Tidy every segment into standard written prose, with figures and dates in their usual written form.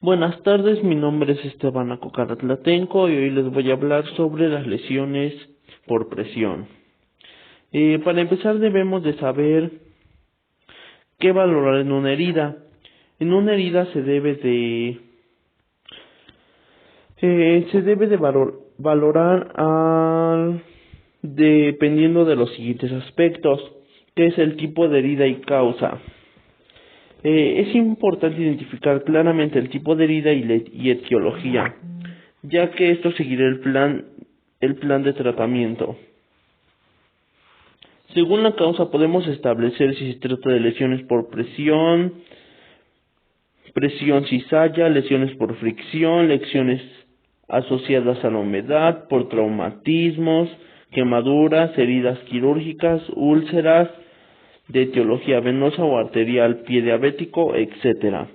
Buenas tardes, mi nombre es Esteban Acocaratlatenco y hoy les voy a hablar sobre las lesiones por presión. Para empezar debemos de saber qué valorar en una herida. En una herida se debe de valorar dependiendo de los siguientes aspectos, que es el tipo de herida y causa. Es importante identificar claramente el tipo de herida y etiología, ya que esto seguirá el plan de tratamiento. Según la causa podemos establecer si se trata de lesiones por presión cizalla, lesiones por fricción, lesiones asociadas a la humedad, por traumatismos, quemaduras, heridas quirúrgicas, úlceras, de etiología venosa o arterial, pie diabético, etc.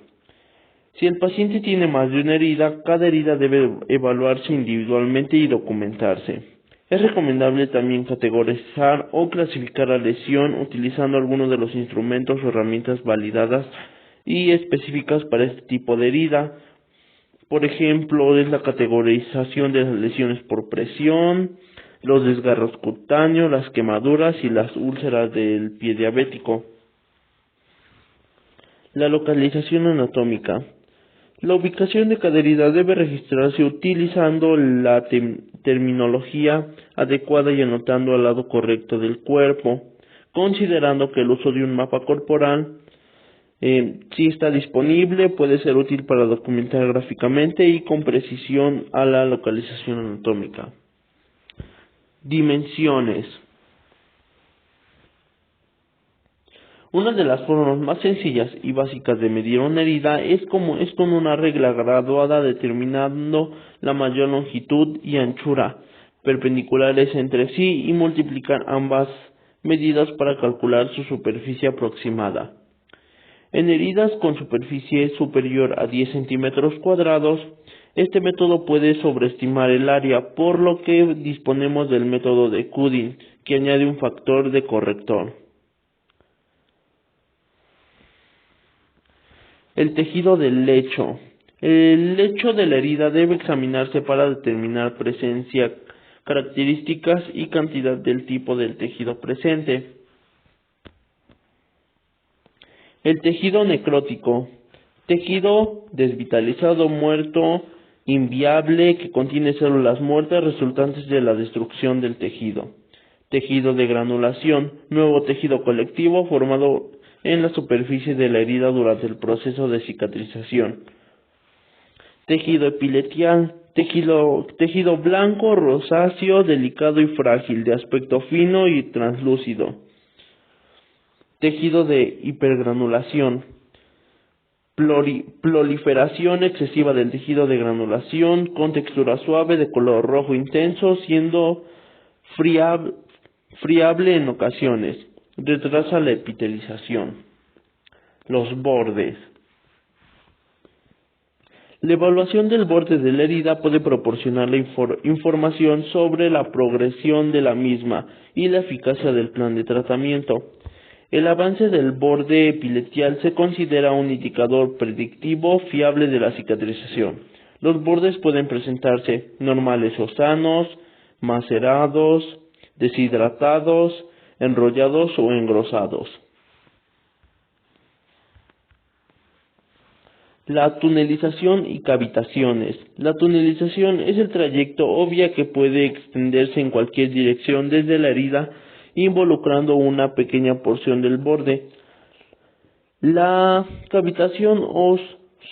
Si el paciente tiene más de una herida, cada herida debe evaluarse individualmente y documentarse. Es recomendable también categorizar o clasificar la lesión utilizando algunos de los instrumentos o herramientas validadas y específicas para este tipo de herida. Por ejemplo, es la categorización de las lesiones por presión, los desgarros cutáneos, las quemaduras y las úlceras del pie diabético. La localización anatómica. La ubicación de cada herida debe registrarse utilizando la terminología adecuada y anotando al lado correcto del cuerpo, considerando que el uso de un mapa corporal, si está disponible, puede ser útil para documentar gráficamente y con precisión a la localización anatómica. Dimensiones. Una de las formas más sencillas y básicas de medir una herida es con una regla graduada determinando la mayor longitud y anchura perpendiculares entre sí y multiplicar ambas medidas para calcular su superficie aproximada. En heridas con superficie superior a 10 centímetros cuadrados, este método puede sobreestimar el área, por lo que disponemos del método de Cuding, que añade un factor de corrector. El tejido del lecho. El lecho de la herida debe examinarse para determinar presencia, características y cantidad del tipo del tejido presente. El tejido necrótico. Tejido desvitalizado, muerto, inviable, que contiene células muertas resultantes de la destrucción del tejido. Tejido de granulación. Nuevo tejido colectivo formado en la superficie de la herida durante el proceso de cicatrización. Tejido epitelial. Tejido blanco, rosáceo, delicado y frágil, de aspecto fino y translúcido. Tejido de hipergranulación. Proliferación excesiva del tejido de granulación con textura suave de color rojo intenso, siendo friable en ocasiones. Retrasa la epitelización. Los bordes. La evaluación del borde de la herida puede proporcionar la información sobre la progresión de la misma y la eficacia del plan de tratamiento. El avance del borde epitelial se considera un indicador predictivo fiable de la cicatrización. Los bordes pueden presentarse normales o sanos, macerados, deshidratados, enrollados o engrosados. La tunelización y cavitaciones. La tunelización es el trayecto obvio que puede extenderse en cualquier dirección desde la herida, involucrando una pequeña porción del borde. La cavitación o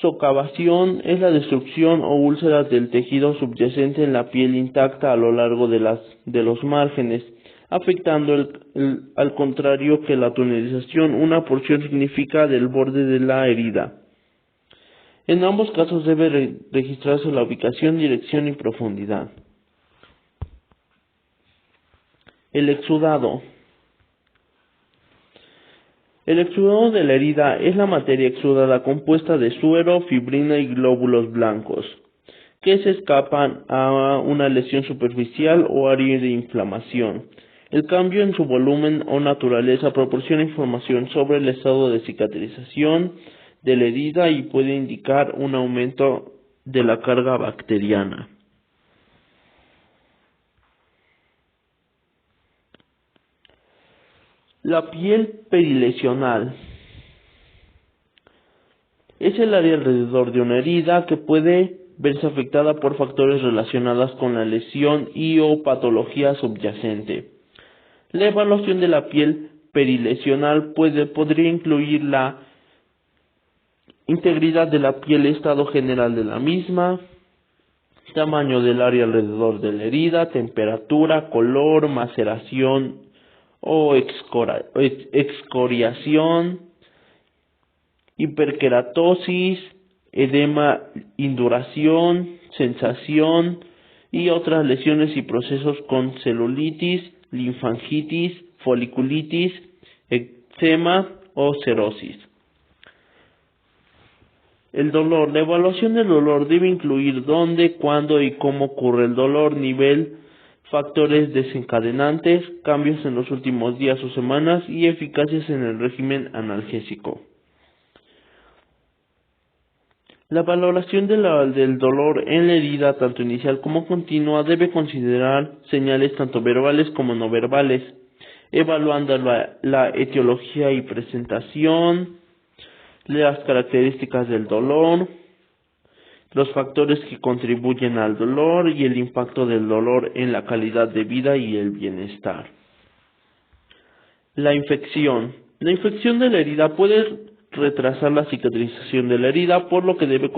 socavación es la destrucción o úlceras del tejido subyacente en la piel intacta a lo largo de los márgenes, afectando al contrario que la tunelización, una porción significativa del borde de la herida. En ambos casos debe registrarse la ubicación, dirección y profundidad. El exudado. El exudado de la herida es la materia exudada compuesta de suero, fibrina y glóbulos blancos, que se escapan a una lesión superficial o área de inflamación. El cambio en su volumen o naturaleza proporciona información sobre el estado de cicatrización de la herida y puede indicar un aumento de la carga bacteriana. La piel perilesional es el área alrededor de una herida que puede verse afectada por factores relacionados con la lesión y o patología subyacente. La evaluación de la piel perilesional podría incluir la integridad de la piel, estado general de la misma, tamaño del área alrededor de la herida, temperatura, color, maceración o excoriación, hiperkeratosis, edema, induración, sensación y otras lesiones y procesos con celulitis, linfangitis, foliculitis, eczema o cerosis. El dolor. La evaluación del dolor debe incluir dónde, cuándo y cómo ocurre el dolor, nivel, factores desencadenantes, cambios en los últimos días o semanas y eficacias en el régimen analgésico. La valoración del dolor en la herida, tanto inicial como continua, debe considerar señales tanto verbales como no verbales, evaluando la etiología y presentación, las características del dolor, los factores que contribuyen al dolor y el impacto del dolor en la calidad de vida y el bienestar. La infección. La infección de la herida puede retrasar la cicatrización de la herida, por lo que debe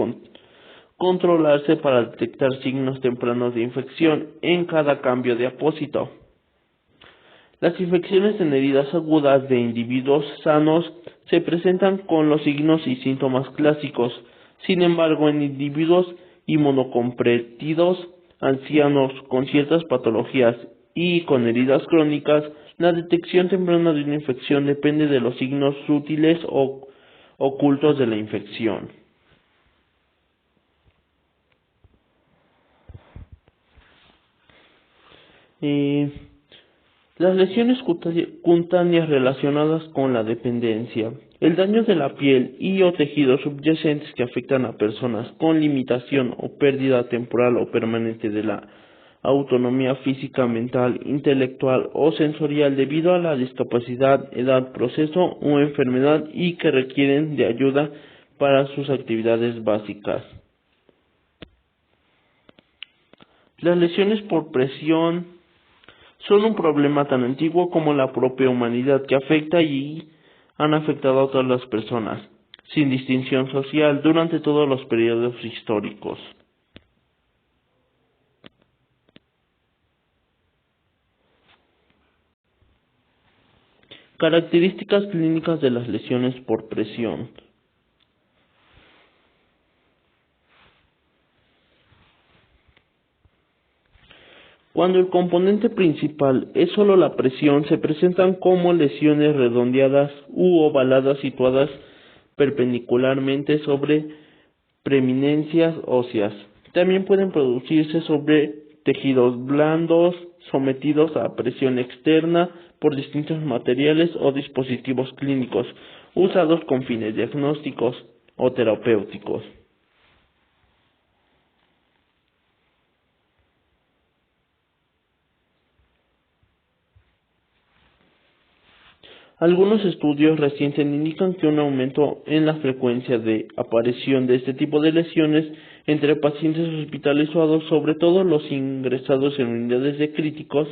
controlarse para detectar signos tempranos de infección en cada cambio de apósito. Las infecciones en heridas agudas de individuos sanos se presentan con los signos y síntomas clásicos. Sin embargo, en individuos inmunocomprometidos, ancianos con ciertas patologías y con heridas crónicas, la detección temprana de una infección depende de los signos sutiles o ocultos de la infección. Las lesiones cutáneas relacionadas con la dependencia. El daño de la piel y o tejidos subyacentes que afectan a personas con limitación o pérdida temporal o permanente de la autonomía física, mental, intelectual o sensorial debido a la discapacidad, edad, proceso o enfermedad y que requieren de ayuda para sus actividades básicas. Las lesiones por presión son un problema tan antiguo como la propia humanidad que afecta y han afectado a todas las personas, sin distinción social, durante todos los periodos históricos. Características clínicas de las lesiones por presión. Cuando el componente principal es solo la presión, se presentan como lesiones redondeadas u ovaladas situadas perpendicularmente sobre preeminencias óseas. También pueden producirse sobre tejidos blandos sometidos a presión externa por distintos materiales o dispositivos clínicos usados con fines diagnósticos o terapéuticos. Algunos estudios recientes indican que un aumento en la frecuencia de aparición de este tipo de lesiones entre pacientes hospitalizados, sobre todo los ingresados en unidades de críticos,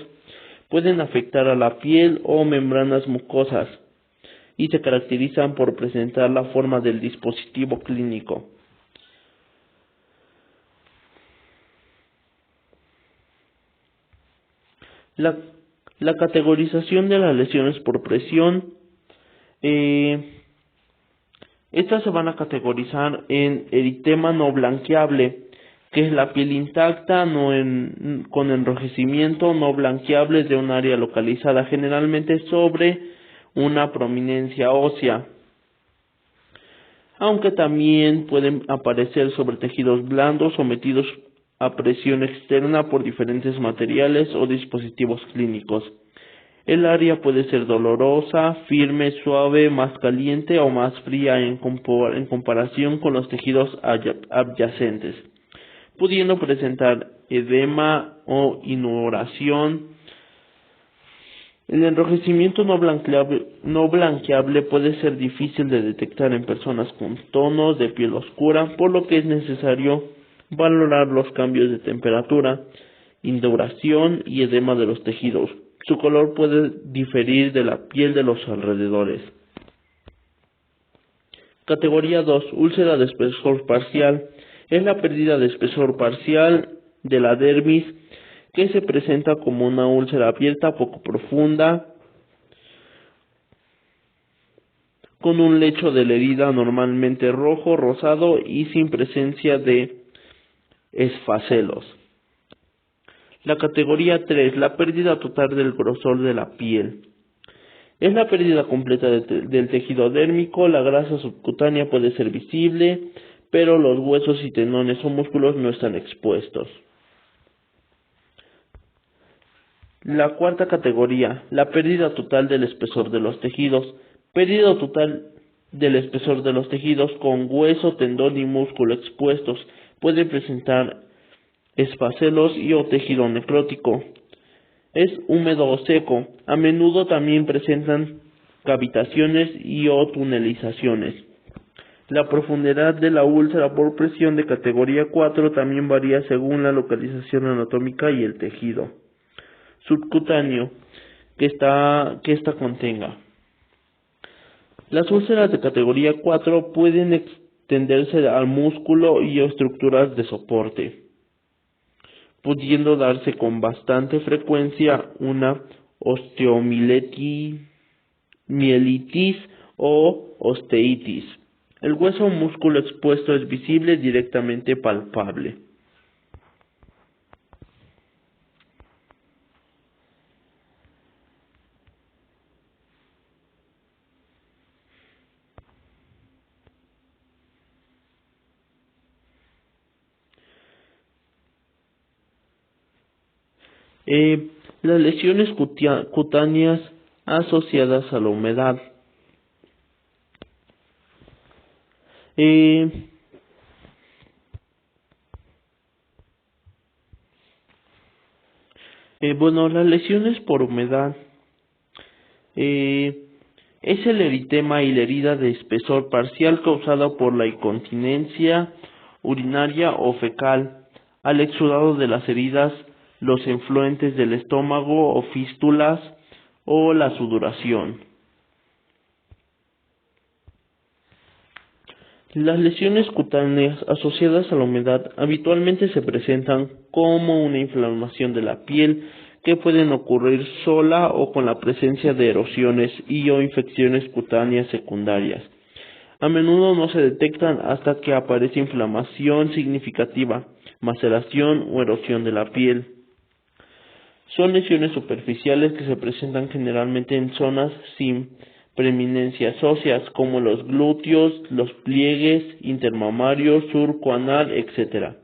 pueden afectar a la piel o membranas mucosas y se caracterizan por presentar la forma del dispositivo clínico. La categorización de las lesiones por presión, estas se van a categorizar en eritema no blanqueable, que es la piel intacta, con enrojecimiento, no blanqueable de un área localizada generalmente sobre una prominencia ósea, aunque también pueden aparecer sobre tejidos blandos sometidos a presión externa por diferentes materiales o dispositivos clínicos. El área puede ser dolorosa, firme, suave, más caliente o más fría en comparación con los tejidos adyacentes, pudiendo presentar edema o inuración. El enrojecimiento no blanqueable puede ser difícil de detectar en personas con tonos de piel oscura, por lo que es necesario valorar los cambios de temperatura, induración y edema de los tejidos. Su color puede diferir de la piel de los alrededores. Categoría 2. Úlcera de espesor parcial. Es la pérdida de espesor parcial de la dermis que se presenta como una úlcera abierta poco profunda, con un lecho de la herida normalmente rojo, rosado y sin presencia de esfacelos. La categoría 3. La pérdida total del grosor de la piel. Es la pérdida completa del tejido dérmico. La grasa subcutánea puede ser visible, pero los huesos y tendones o músculos no están expuestos. La cuarta categoría, la pérdida total del espesor de los tejidos. Pérdida total del espesor de los tejidos con hueso, tendón y músculo expuestos. Puede presentar esfacelos y o tejido necrótico. Es húmedo o seco. A menudo también presentan cavitaciones y o tunelizaciones. La profundidad de la úlcera por presión de categoría 4 también varía según la localización anatómica y el tejido subcutáneo que esta contenga. Las úlceras de categoría 4 pueden extenderse al músculo y estructuras de soporte, pudiendo darse con bastante frecuencia una osteomielitis o osteitis. El hueso o músculo expuesto es visible, directamente palpable. Las lesiones cutáneas asociadas a la humedad. Las lesiones por humedad es el eritema y la herida de espesor parcial causada por la incontinencia urinaria o fecal, al exudado de las heridas, los efluentes del estómago o fístulas o la sudoración. Las lesiones cutáneas asociadas a la humedad habitualmente se presentan como una inflamación de la piel que pueden ocurrir sola o con la presencia de erosiones y o infecciones cutáneas secundarias. A menudo no se detectan hasta que aparece inflamación significativa, maceración o erosión de la piel. Son lesiones superficiales que se presentan generalmente en zonas sin preeminencias óseas, como los glúteos, los pliegues intermamarios, surco anal, etc.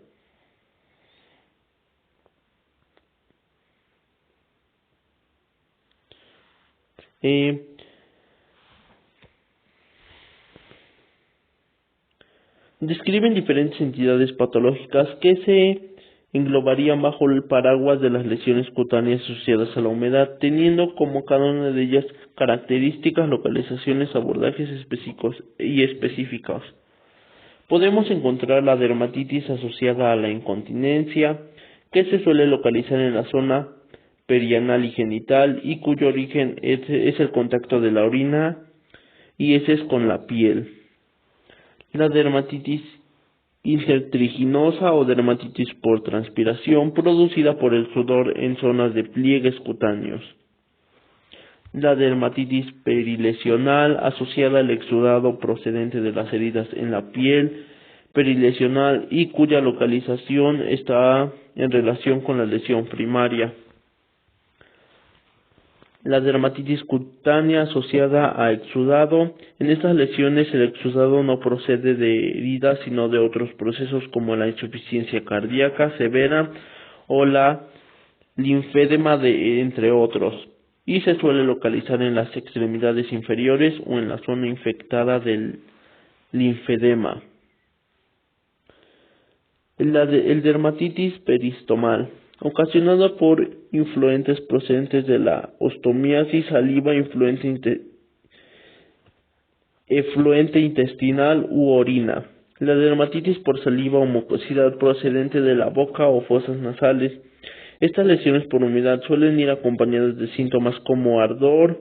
Describen diferentes entidades patológicas que se englobarían bajo el paraguas de las lesiones cutáneas asociadas a la humedad, teniendo como cada una de ellas características, localizaciones, abordajes específicos y específicos. Podemos encontrar la dermatitis asociada a la incontinencia, que se suele localizar en la zona perianal y genital y cuyo origen es el contacto de la orina y heces con la piel. La dermatitis intertriginosa o dermatitis por transpiración, producida por el sudor en zonas de pliegues cutáneos. La dermatitis perilesional, asociada al exudado procedente de las heridas en la piel perilesional y cuya localización está en relación con la lesión primaria. La dermatitis cutánea asociada a exudado. En estas lesiones el exudado no procede de heridas sino de otros procesos como la insuficiencia cardíaca severa o la linfedema entre otros. y se suele localizar en las extremidades inferiores o en la zona infectada del linfedema. El dermatitis peristomal, ocasionada por influentes procedentes de la ostomiasis, saliva, efluente intestinal u orina. La dermatitis por saliva o mucosidad procedente de la boca o fosas nasales. Estas lesiones por humedad suelen ir acompañadas de síntomas como ardor,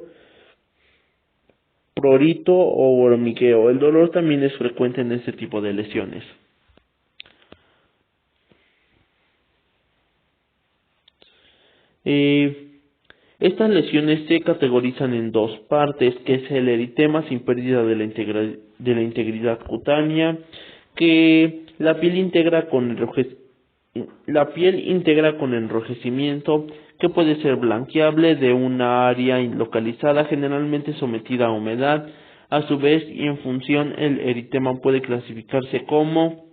prurito o hormigueo. El dolor también es frecuente en este tipo de lesiones. Estas lesiones se categorizan en dos partes, que es el eritema sin pérdida de la integridad cutánea, que la piel integra con enrojecimiento, que puede ser blanqueable de una área localizada, generalmente sometida a humedad. A su vez, y en función, el eritema puede clasificarse como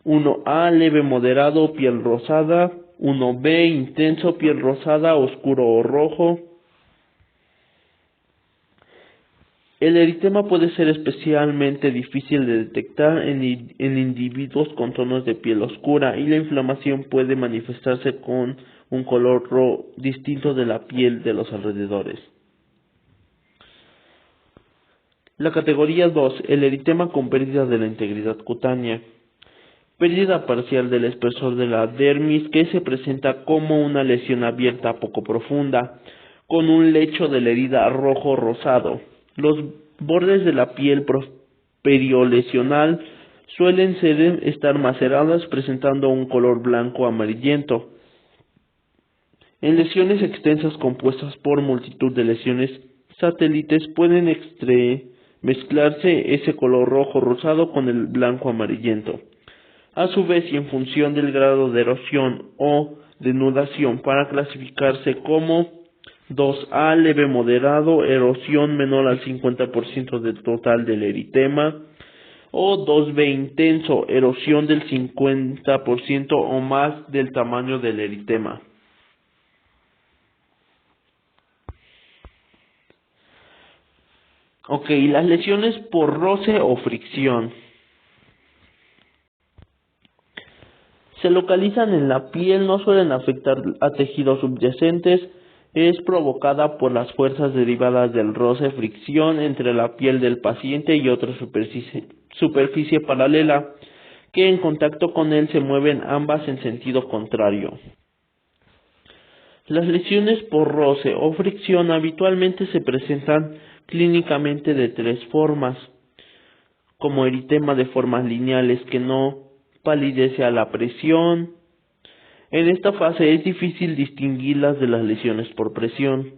1A, leve moderado, piel rosada; 1B, intenso, piel rosada, oscuro o rojo. El eritema puede ser especialmente difícil de detectar en individuos con tonos de piel oscura, y la inflamación puede manifestarse con un color distinto de la piel de los alrededores. La categoría 2, el eritema con pérdida de la integridad cutánea. Pérdida parcial del espesor de la dermis, que se presenta como una lesión abierta poco profunda, con un lecho de la herida rojo rosado. Los bordes de la piel periolesional suelen estar maceradas, presentando un color blanco amarillento. En lesiones extensas compuestas por multitud de lesiones satélites pueden mezclarse ese color rojo rosado con el blanco amarillento. A su vez, y en función del grado de erosión o denudación, para clasificarse como 2A, leve moderado, erosión menor al 50% del total del eritema; o 2B, intenso, erosión del 50% o más del tamaño del eritema. Las lesiones por roce o fricción se localizan en la piel, no suelen afectar a tejidos subyacentes. Es provocada por las fuerzas derivadas del roce, fricción entre la piel del paciente y otra superficie paralela, que en contacto con él se mueven ambas en sentido contrario. Las lesiones por roce o fricción habitualmente se presentan clínicamente de tres formas, como eritema de formas lineales que no palidece a la presión. En esta fase es difícil distinguirlas de las lesiones por presión,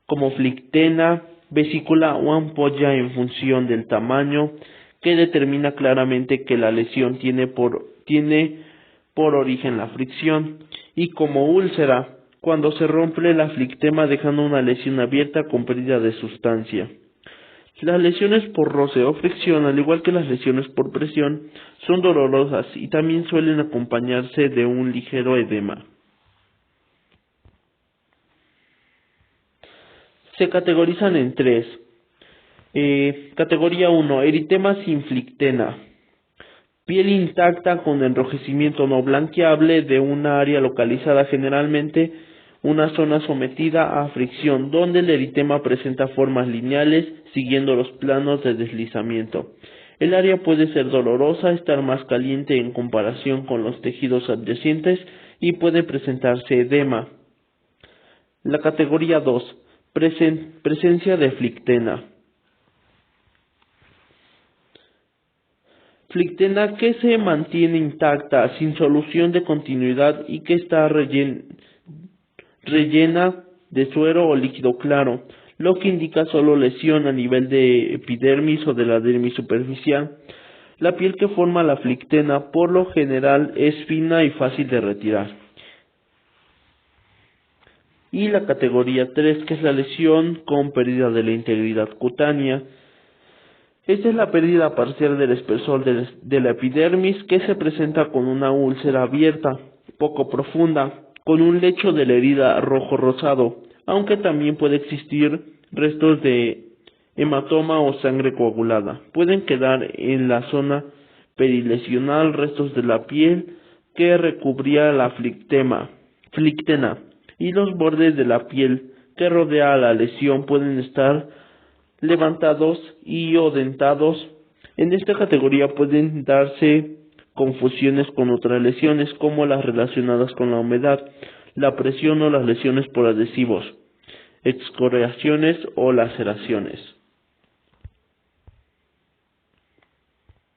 como flictena, vesícula o ampolla, en función del tamaño, que determina claramente que la lesión tiene por origen la fricción; y como úlcera, cuando se rompe la flictema dejando una lesión abierta con pérdida de sustancia. Las lesiones por roce o fricción, al igual que las lesiones por presión, son dolorosas y también suelen acompañarse de un ligero edema. Se categorizan en tres. Categoría 1, eritema sin flictena. Piel intacta con enrojecimiento no blanqueable de una área localizada, generalmente una zona sometida a fricción, donde el eritema presenta formas lineales siguiendo los planos de deslizamiento. El área puede ser dolorosa, estar más caliente en comparación con los tejidos adyacentes y puede presentarse edema. La categoría 2, presencia de flictena. Flictena que se mantiene intacta, sin solución de continuidad y que está rellena de suero o líquido claro, lo que indica solo lesión a nivel de epidermis o de la dermis superficial. La piel que forma la flictena por lo general es fina y fácil de retirar. Y la categoría 3, que es la lesión con pérdida de la integridad cutánea. Esta es la pérdida parcial del espesor de la epidermis, que se presenta con una úlcera abierta, poco profunda, con un lecho de la herida rojo rosado. aunque también puede existir restos de hematoma o sangre coagulada. Pueden quedar en la zona perilesional restos de la piel que recubría la flictena, y los bordes de la piel que rodea a la lesión pueden estar levantados y o dentados. En esta categoría pueden darse confusiones con otras lesiones, como las relacionadas con la humedad, la presión o las lesiones por adhesivos, excoriaciones o laceraciones.